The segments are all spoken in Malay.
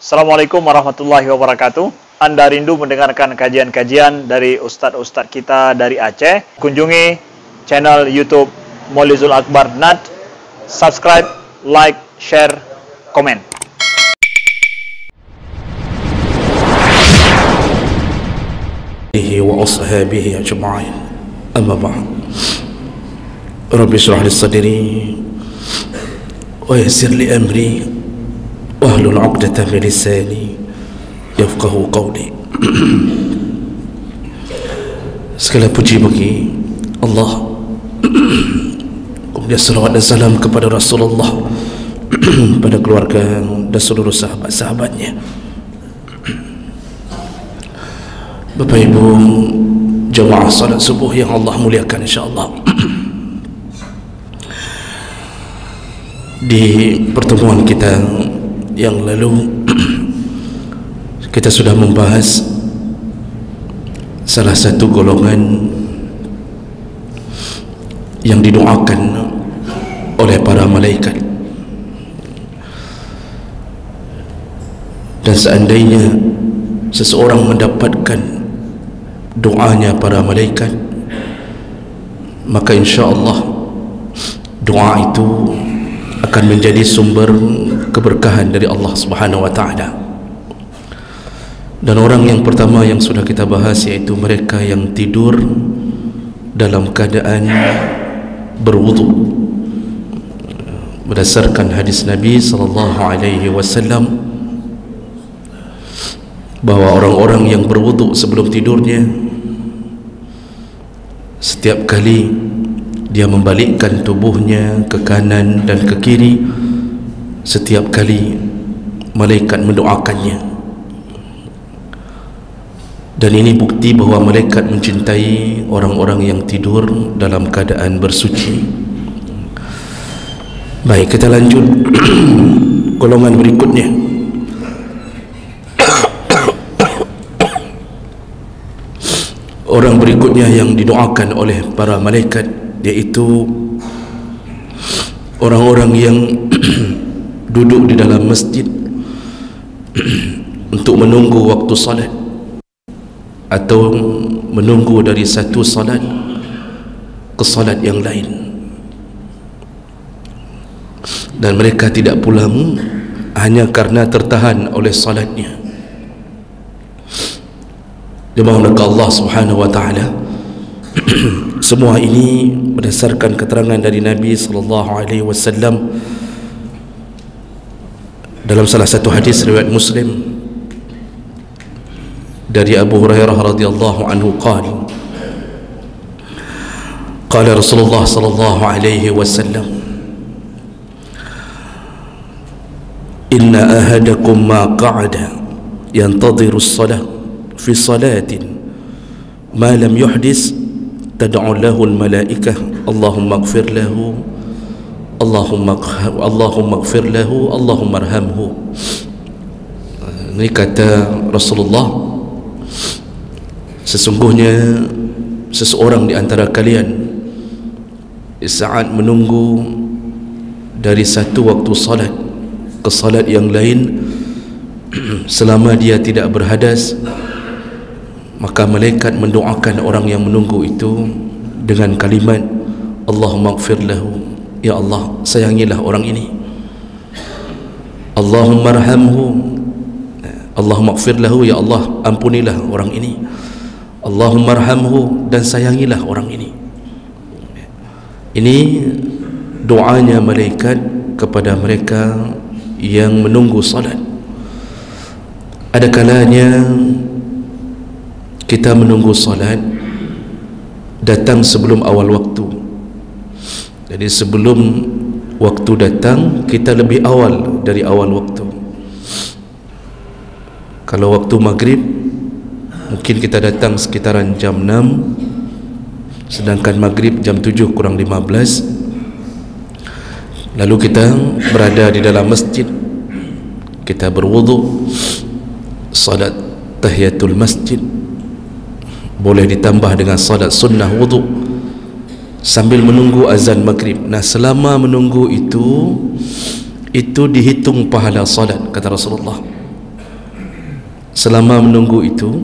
Assalamualaikum warahmatullahi wabarakatuh. Anda rindu mendengarkan kajian-kajian dari ustadz-ustadz kita dari Aceh? Kunjungi channel YouTube Maulizul Akbar NAD. Subscribe, like, share, komen. Wa ashabihi ajma'in. Amma ba'd. Rabbi shrah li sadri wa yassir li amri wahlul 'uqdatam min lisani yafqahu qawli. Segala puji bagi Allah, kemudian salawat dan salam kepada Rasulullah, pada keluarga dan seluruh sahabat-sahabatnya. Bapak Ibu jemaah salat subuh yang Allah muliakan, insyaallah, di pertemuan kita yang lalu kita sudah membahas salah satu golongan yang didoakan oleh para malaikat, dan seandainya seseorang mendapatkan doanya para malaikat, maka insyaallah doa itu akan menjadi sumber keberkahan dari Allah Subhanahu wa taala. Dan orang yang pertama yang sudah kita bahas yaitu mereka yang tidur dalam keadaan berwudu, berdasarkan hadis Nabi sallallahu alaihi wasallam bahwa orang-orang yang berwudu sebelum tidurnya, setiap kali dia membalikkan tubuhnya ke kanan dan ke kiri, setiap kali malaikat mendoakannya. Dan ini bukti bahwa malaikat mencintai orang-orang yang tidur dalam keadaan bersuci. Baik, kita lanjut golongan berikutnya. Orang berikutnya yang didoakan oleh para malaikat yaitu orang-orang yang duduk di dalam masjid untuk menunggu waktu salat atau menunggu dari satu salat ke salat yang lain, dan mereka tidak pulang hanya karena tertahan oleh salatnya. Dimana Allah Subhanahu wa taala, semua ini berdasarkan keterangan dari Nabi sallallahu alaihi wasallam dalam salah satu hadis riwayat Muslim dari Abu Hurairah radhiyallahu anhu qala qala Rasulullah sallallahu alaihi wasallam, inna ahadakum ma qa'ada yantadhiru as-salah fi salatin ma lam yuhdis tad'u lahu al-malaikah Allahumma ighfir lahu Allahumma ighfir lahu Allahumma arhamhu. Ini kata Rasulullah, sesungguhnya seseorang di antara kalian saat menunggu dari satu waktu salat ke salat yang lain, selama dia tidak berhadas, maka malaikat mendoakan orang yang menunggu itu dengan kalimat Allahumma ighfir lahu, ya Allah sayangilah orang ini, Allahumma arhamhu, Allahumma ighfir lahu, ya Allah ampunilah orang ini, Allahumma arhamhu, dan sayangilah orang ini. Ini doanya malaikat kepada mereka yang menunggu salat. Ada kalanya kita menunggu salat datang sebelum awal waktu. Jadi sebelum waktu datang, kita lebih awal dari awal waktu. Kalau waktu maghrib, mungkin kita datang sekitaran jam 6, sedangkan maghrib jam 7 kurang 15. Lalu kita berada di dalam masjid, kita berwudu, salat tahiyatul masjid, boleh ditambah dengan salat sunnah wudu sambil menunggu azan maghrib. Nah, selama menunggu itu dihitung pahala salat, kata Rasulullah. selama menunggu itu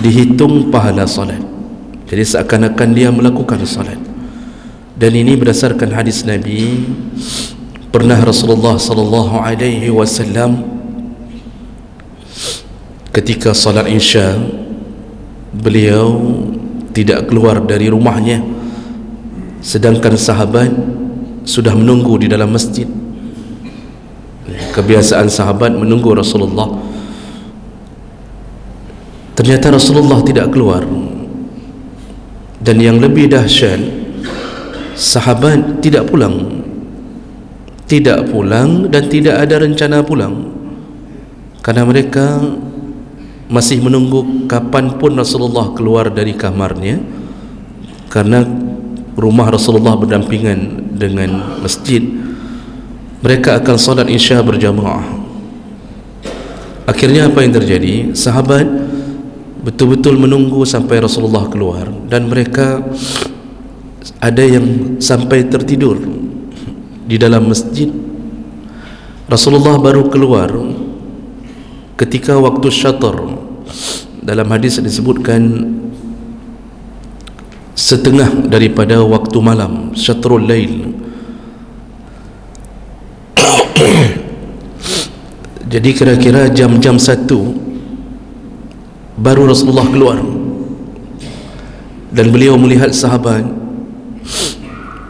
dihitung pahala solat. Jadi seakan-akan dia melakukan solat. Dan ini berdasarkan hadis Nabi. Pernah Rasulullah sallallahu alaihi wasallam ketika salat Isya, beliau tidak keluar dari rumahnya, sedangkan sahabat sudah menunggu di dalam masjid. Kebiasaan sahabat menunggu Rasulullah. Ternyata Rasulullah tidak keluar. Dan yang lebih dahsyat, sahabat tidak pulang. Tidak pulang dan tidak ada rencana pulang, karena mereka masih menunggu kapanpun Rasulullah keluar dari kamarnya, karena rumah Rasulullah berdampingan dengan masjid. Mereka akan salat Isya berjamaah. Akhirnya apa yang terjadi? Sahabat betul-betul menunggu sampai Rasulullah keluar, dan mereka ada yang sampai tertidur di dalam masjid. Rasulullah baru keluar ketika waktu syatar. Dalam hadis disebutkan setengah daripada waktu malam, syatrul lail. Jadi kira-kira jam-jam 1 baru Rasulullah keluar, dan beliau melihat sahabat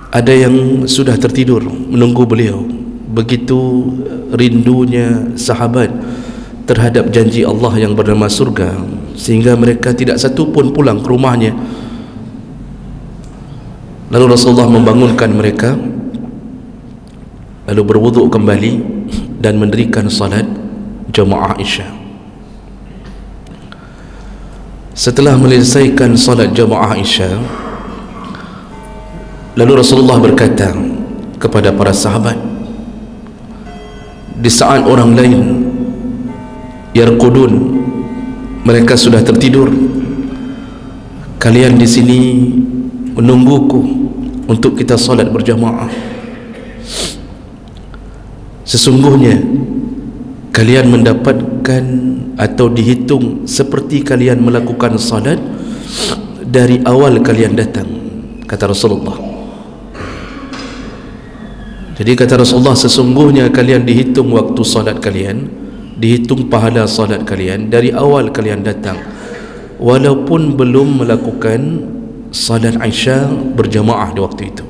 ada yang sudah tertidur menunggu beliau. Begitu rindunya sahabat terhadap janji Allah yang bernama surga, sehingga mereka tidak satu pun pulang ke rumahnya. Lalu Rasulullah membangunkan mereka, lalu berwuduk kembali dan mendirikan salat jamaah Isya. Setelah menyelesaikan salat jamaah Isya, lalu Rasulullah berkata kepada para sahabat, di saat orang lain yarqudun, mereka sudah tertidur, kalian di sini menungguku untuk kita salat berjamaah. Sesungguhnya kalian mendapatkan atau dihitung seperti kalian melakukan salat dari awal kalian datang, kata Rasulullah. Jadi kata Rasulullah, sesungguhnya kalian dihitung waktu salat kalian, dihitung pahala salat kalian dari awal kalian datang, walaupun belum melakukan salat Isya berjamaah di waktu itu.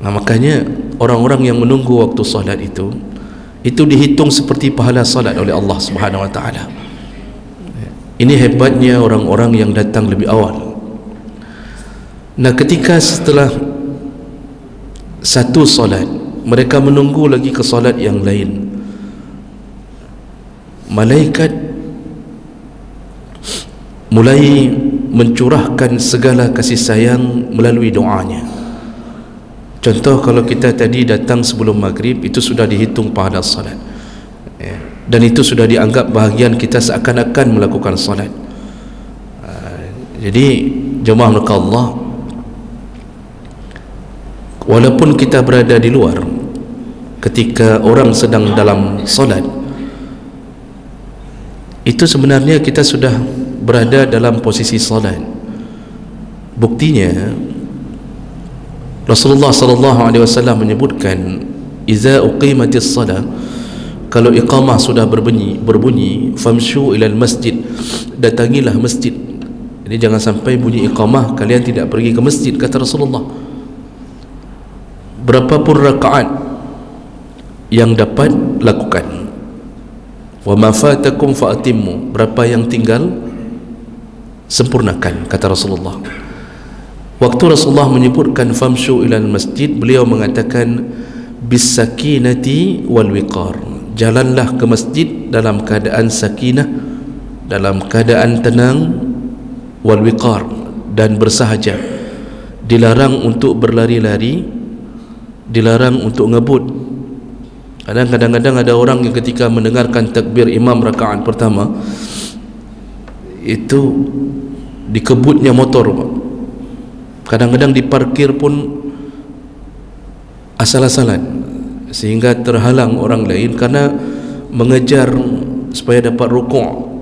Nah, makanya orang-orang yang menunggu waktu salat itu dihitung seperti pahala salat oleh Allah Subhanahu wa taala. Ini hebatnya orang-orang yang datang lebih awal. Nah, ketika setelah satu salat, mereka menunggu lagi ke salat yang lain, malaikat mulai mencurahkan segala kasih sayang melalui doanya. Contoh, kalau kita tadi datang sebelum maghrib, itu sudah dihitung pahala salat, dan itu sudah dianggap bahagian kita seakan-akan melakukan salat. Jadi jemaah Allah, walaupun kita berada di luar ketika orang sedang dalam salat, itu sebenarnya kita sudah berada dalam posisi salat. Buktinya Rasulullah sallallahu alaihi wasallam menyebutkan, "Iza uqimatis shalah", kalau iqamah sudah berbunyi, famshu ilal masjid, datangilah masjid. Jadi jangan sampai bunyi iqamah kalian tidak pergi ke masjid, kata Rasulullah. Berapapun rakaat yang dapat lakukan, wa ma fatakum fa atimmu, berapa yang tinggal sempurnakan, kata Rasulullah. Waktu Rasulullah menyebutkan famshu ilal masjid, beliau mengatakan bisakinati wal wiqar, jalanlah ke masjid dalam keadaan sakinah, dalam keadaan tenang, wal wiqar, dan bersahaja. Dilarang untuk berlari-lari, dilarang untuk ngebut. Kadang-kadang ada orang yang ketika mendengarkan takbir imam rakaat pertama itu dikebutnya motor, kadang-kadang diparkir pun asal-asalan, sehingga terhalang orang lain karena mengejar supaya dapat rukuk.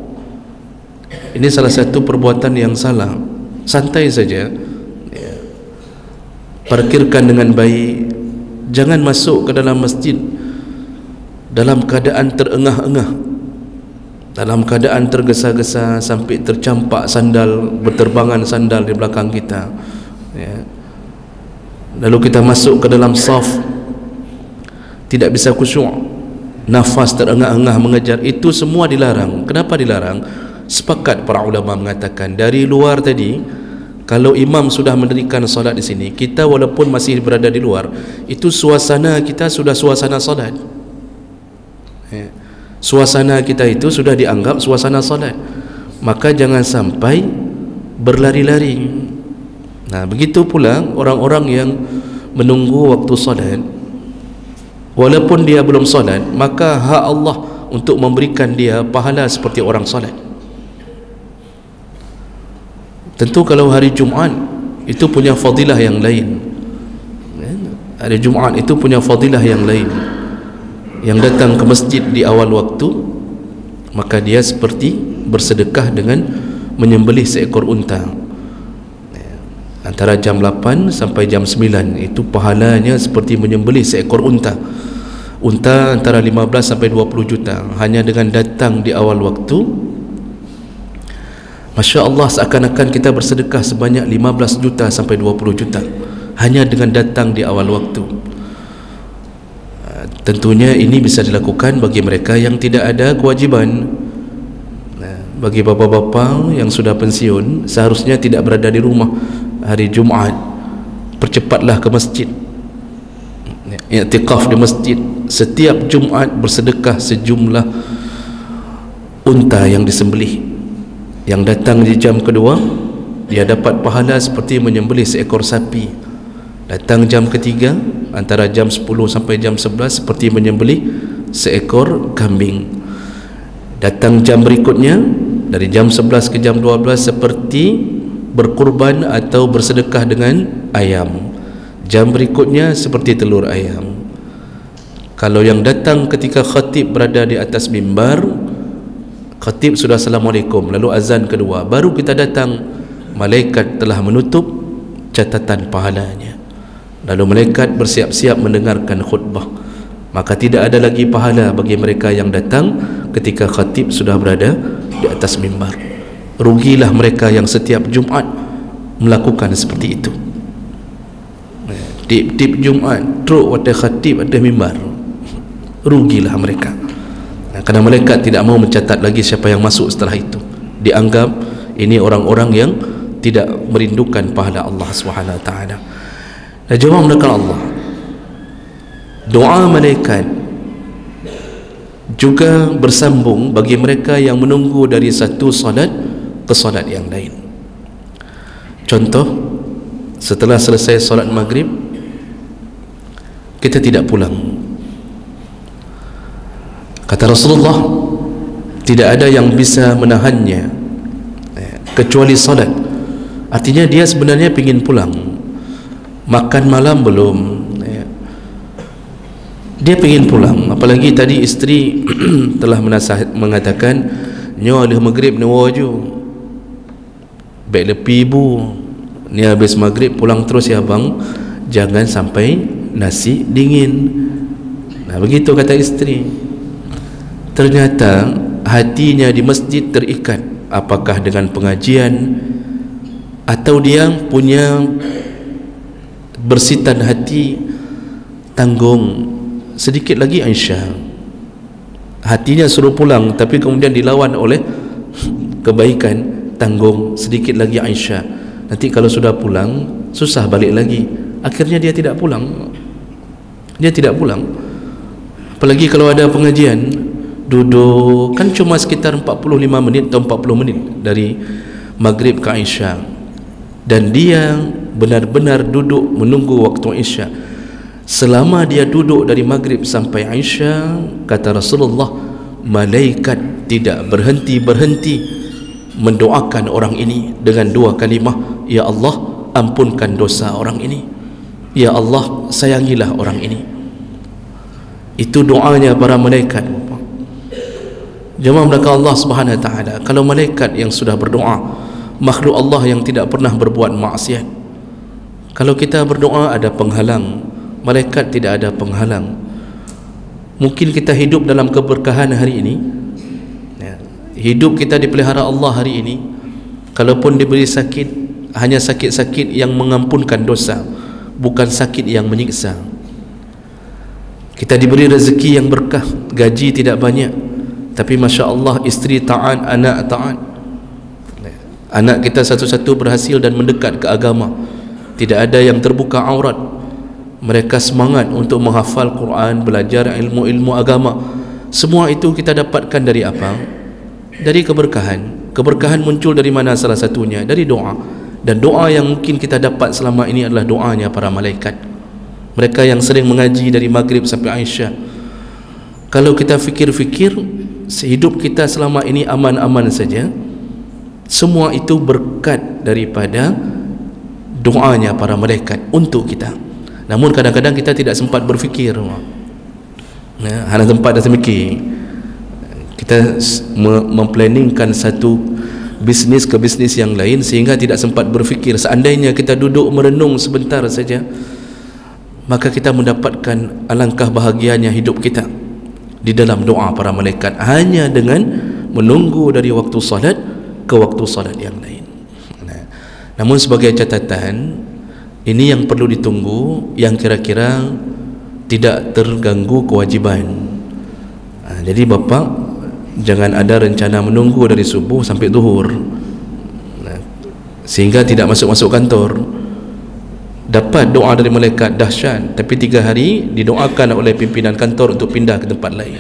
Ini salah satu perbuatan yang salah. Santai saja, ya. Parkirkan dengan baik. Jangan masuk ke dalam masjid dalam keadaan terengah-engah, dalam keadaan tergesa-gesa sampai tercampak sandal, berterbangan sandal di belakang kita, ya. Lalu kita masuk ke dalam saf, tidak bisa khusyuk, nafas terengah-engah mengejar. Itu semua dilarang. Kenapa dilarang? Sepakat para ulama mengatakan, dari luar tadi, kalau imam sudah mendirikan solat di sini, kita walaupun masih berada di luar, itu suasana kita sudah suasana solat, ya. Suasana kita itu sudah dianggap suasana solat. Maka jangan sampai berlari-lari. Nah, begitu pula orang-orang yang menunggu waktu solat, walaupun dia belum solat, maka hak Allah untuk memberikan dia pahala seperti orang solat. Tentu kalau hari Jumaat itu punya fadilah yang lain. Hari Jumaat itu punya fadilah yang lain. Yang datang ke masjid di awal waktu, maka dia seperti bersedekah dengan menyembelih seekor unta. Antara jam 8 sampai jam 9 itu pahalanya seperti menyembelih seekor unta. Unta antara 15 sampai 20 juta hanya dengan datang di awal waktu. Masya Allah, seakan-akan kita bersedekah sebanyak 15 juta sampai 20 juta hanya dengan datang di awal waktu. Tentunya ini bisa dilakukan bagi mereka yang tidak ada kewajiban. Bagi bapa-bapa yang sudah pensiun, seharusnya tidak berada di rumah hari Jumaat, percepatlah ke masjid, i'tikaf di masjid. Setiap Jumaat bersedekah sejumlah unta yang disembelih. Yang datang di jam kedua, dia dapat pahala seperti menyembelih seekor sapi. Datang jam ketiga, antara jam 10 sampai jam 11, seperti menyembelih seekor kambing. Datang jam berikutnya, dari jam 11 ke jam 12, seperti berkurban atau bersedekah dengan ayam. Jam berikutnya seperti telur ayam. Kalau yang datang ketika khatib berada di atas mimbar, khatib sudah assalamualaikum, lalu azan kedua, baru kita datang, malaikat telah menutup catatan pahalanya. Lalu malaikat bersiap-siap mendengarkan khutbah. Maka tidak ada lagi pahala bagi mereka yang datang ketika khatib sudah berada di atas mimbar. Rugilah mereka yang setiap Jumaat melakukan seperti itu. Tip-tip Jumaat truk ada khatib ada mimbar, rugilah mereka. Kerana malaikat tidak mau mencatat lagi siapa yang masuk setelah itu. Dianggap ini orang-orang yang tidak merindukan pahala Allah Subhanahu Wa Taala. Dan jawab mereka Allah, doa malaikat juga bersambung bagi mereka yang menunggu dari satu salat ke salat yang lain. Contoh, setelah selesai salat maghrib, kita tidak pulang. Kata Rasulullah, tidak ada yang bisa menahannya kecuali salat. Artinya dia sebenarnya ingin pulang. Makan malam belum, dia ingin pulang. Apalagi tadi isteri telah mengatakan, nyo ada maghrib ni waju, baik lepi ibu, ni habis maghrib pulang terus ya bang, jangan sampai nasi dingin. Nah begitu kata isteri. Ternyata hatinya di masjid terikat, apakah dengan pengajian atau dia punya bersitan hati, tanggung sedikit lagi Aisyah. Hatinya suruh pulang, tapi kemudian dilawan oleh kebaikan, tanggung sedikit lagi Aisyah. Nanti kalau sudah pulang susah balik lagi. Akhirnya dia tidak pulang. Dia tidak pulang. Apalagi kalau ada pengajian, duduk kan cuma sekitar 45 menit atau 40 menit dari maghrib ke Isya, dan dia benar-benar duduk menunggu waktu Isya. Selama dia duduk dari maghrib sampai Isya, kata Rasulullah, malaikat tidak berhenti-berhenti mendoakan orang ini dengan dua kalimah, ya Allah ampunkan dosa orang ini, ya Allah sayangilah orang ini. Itu doanya para malaikat. Jemaah belakang Allah Subhanahu wa taala, kalau malaikat yang sudah berdoa, makhluk Allah yang tidak pernah berbuat maksiat, kalau kita berdoa ada penghalang, malaikat tidak ada penghalang. Mungkin kita hidup dalam keberkahan hari ini, hidup kita dipelihara Allah hari ini, kalaupun diberi sakit, hanya sakit-sakit yang mengampunkan dosa, bukan sakit yang menyiksa. Kita diberi rezeki yang berkah, gaji tidak banyak, tapi Masya Allah isteri taat, anak taat. Anak kita satu-satu berhasil dan mendekat ke agama, tidak ada yang terbuka aurat. Mereka semangat untuk menghafal Quran, belajar ilmu-ilmu agama. Semua itu kita dapatkan dari apa? Dari keberkahan. Keberkahan muncul dari mana? Salah satunya dari doa. Dan doa yang mungkin kita dapat selama ini adalah doanya para malaikat, mereka yang sering mengaji dari maghrib sampai Aisyah. Kalau kita fikir-fikir, hidup kita selama ini aman-aman saja, semua itu berkat daripada doanya para malaikat untuk kita. Namun kadang-kadang kita tidak sempat berfikir, hanya tempat dah mikir. Kita memplanningkan satu bisnis ke bisnis yang lain sehingga tidak sempat berfikir. Seandainya kita duduk merenung sebentar saja, maka kita mendapatkan alangkah bahagianya hidup kita di dalam doa para malaikat, hanya dengan menunggu dari waktu salat ke waktu salat yang lain. Namun sebagai catatan, ini yang perlu ditunggu, yang kira-kira tidak terganggu kewajiban. Jadi bapak jangan ada rencana menunggu dari subuh sampai zuhur, sehingga tidak masuk-masuk kantor. Dapat doa dari malaikat dahsyat, tapi 3 hari didoakan oleh pimpinan kantor untuk pindah ke tempat lain.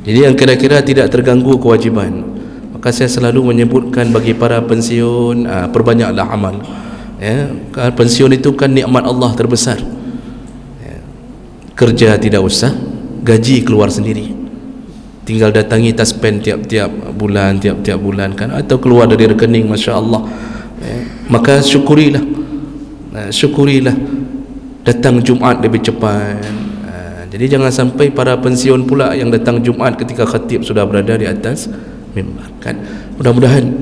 Jadi yang kira-kira tidak terganggu kewajiban. Maka saya selalu menyebutkan bagi para pensiun, perbanyaklah amal. Pensiun itu kan nikmat Allah terbesar. Kerja tidak usah, gaji keluar sendiri, tinggal datangi taspen tiap-tiap bulan kan, atau keluar dari rekening, Masya Allah. Maka syukurilah, datang Jumaat lebih cepat. Jadi jangan sampai para pensiun pula yang datang Jumaat ketika khatib sudah berada di atas mimbar kan. Mudah-mudahan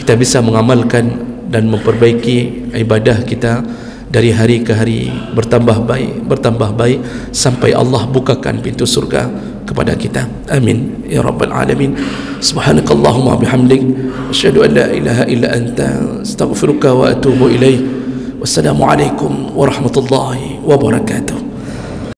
kita bisa mengamalkan dan memperbaiki ibadah kita dari hari ke hari, bertambah baik sampai Allah bukakan pintu surga kepada kita. Amin ya rabbal alamin. Subhanakallahumma bihamdik, asyhadu an la ilaha illa anta, astaghfiruka wa atubu ilaik. Wassalamualaikum warahmatullahi wabarakatuh.